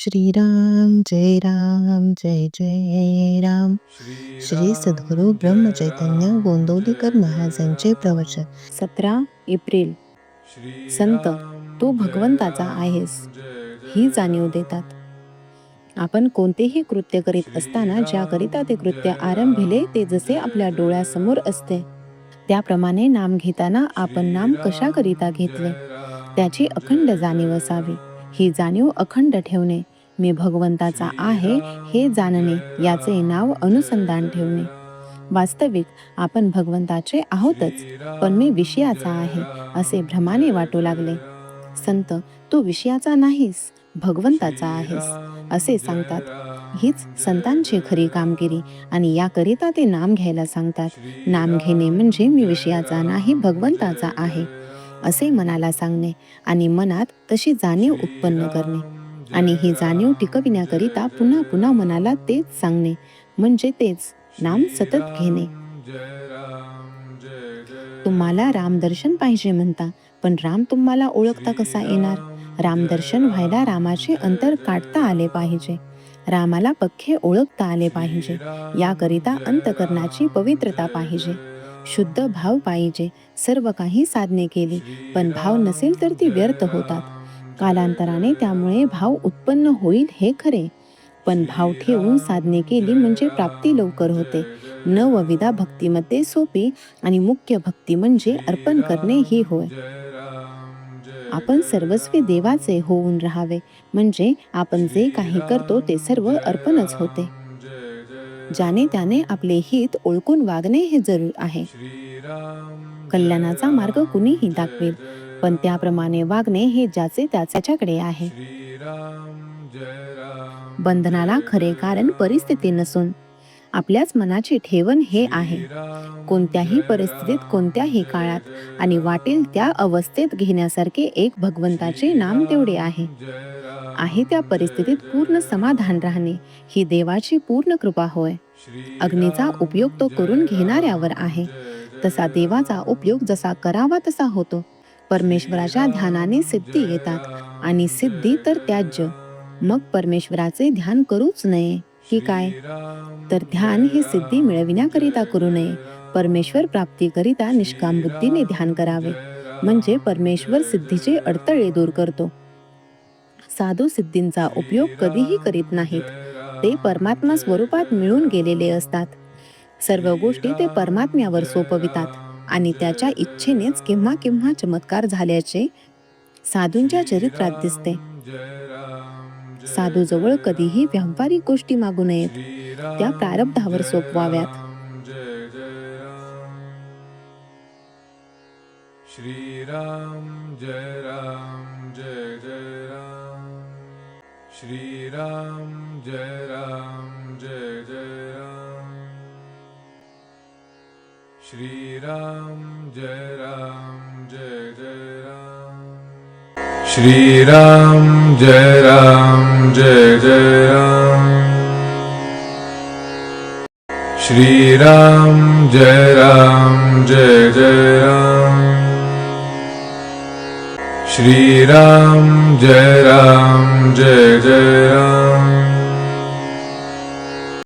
श्रीराम जय राम जय जय राम. श्री सद्गुरु ब्रह्मचैतन्य गोंदवलेकर महाराजांचे प्रवचन. 17 एप्रिल. संत, तू भगवंताचा आहेस ही जाणीव देतात. आपण कोणतेही कृत्य करीत असताना ज्याकरिता ते कृत्य आरंभिले ते जसे आपल्या डोळ्यासमोर असते त्याप्रमाणे नाम घेताना आपण नाम कशाकरिता घेतले त्याची अखंड जाणीव असावी. ही जाणीव अखंड ठेवणे, मी भगवंताचा आहे हे जाणणे, याचे नाव अनुसंधान ठेवणे. वास्तविक आपण भगवंताचे आहोतच, पण मी विषयाचा आहे असे भ्रमाने वाटू लागले. संत, तू विषयाचा नाहीस, भगवंताचा आहेस असे सांगतात. हीच संतांची खरी कामगिरी आणि याकरिता ते नाम घ्यायला सांगतात. नाम घेणे म्हणजे मी विषयाचा नाही, भगवंताचा आहे असे मनाला सांगणे आणि मनात तशी जाणीव उत्पन्न करणे आणि ही जाणीव टिकविण्याकरिता पुन्हा पुन्हा मनाला तेच सांगणे म्हणजे तेच नाम सतत घेणे. तुम्हाला रामदर्शन पाहिजे म्हणता, पण राम तुम्हाला ओळखता कसा येणार? रामदर्शन व्हायला रामाचे अंतर काढता आले पाहिजे, रामाला पक्के ओळखता आले पाहिजे. याकरिता अंतकरणाची पवित्रता पाहिजे, शुद्ध भाव पाहिजे. सर्व काही साधने केली पण भाव नसेल तर ती व्यर्थ होतात. कालांतराने त्यामुळे भाव उत्पन्न होईल हे खरे, पण भाव ठेवून साधने केली म्हणजे प्राप्ती लवकर होते. नवविधा भक्तीमध्ये सोपी आणि मुख्य भक्ती म्हणजे अर्पण करणे ही होय. आपण सर्वस्वी देवाचे होऊन राहावे म्हणजे आपण जे काही करतो ते सर्व अर्पणच होते. ज्याने त्याने आपले हित ओळखून वागणे हे जरूर आहे. कल्याणाचा मार्ग कुणीही दाखवेल, पण त्याप्रमाणे वागणे हे ज्याचे त्याच्याकडे आहे. बंधनाला खरे कारण परिस्थिती नसून आपल्याच मनाची ठेवण हे आहे. कोणत्याही परिस्थितीत, कोणत्याही काळात आणि वाटेल त्या अवस्थेत घेण्यासारखे एक भगवंताचे नाम तेवढे आहे. त्या परिस्थितीत पूर्ण समाधान राहणे ही देवाची पूर्ण कृपा होय. अग्नीचा उपयोग तो करून घेणाऱ्यावर आहे, तसा देवाचा उपयोग जसा करावा तसा होतो. परमेश्वराच्या ध्यानाने सिद्धी येतात आणि सिद्धी तर त्याज्य. मग परमेश्वराचे ध्यान करूच नये की काय? तर ध्यान ही सिद्धी मिळविण्याकरिता करू नये, परमेश्वर प्राप्तीकरिता निष्काम बुद्धीने ध्यान करावे, म्हणजे परमेश्वर सिद्धीचे अडथळे दूर करतो. साधू सिद्धींचा उपयोग कधीही करीत नाहीत, ते परमात्मा स्वरूपात मिळून गेलेले असतात. सर्व गोष्टी ते परमात्म्यावर सोपवितात आणि त्याच्या इच्छेनेच केव्हा केव्हा चमत्कार झाल्याचे साधूंच्या चरित्रात दिसते. साधूजवळ कधीही व्यावहारिक गोष्टी मागू नयेत, त्या प्रारब्धावर सोपवाव्यात. श्रीराम जय राम जय जय राम. श्रीराम जय राम जय जय राम. श्रीराम जय राम जय जय राम. श्रीराम जय राम जय जय राम. श्रीराम जय राम जय जय राम. श्रीराम जय राम जय जय राम.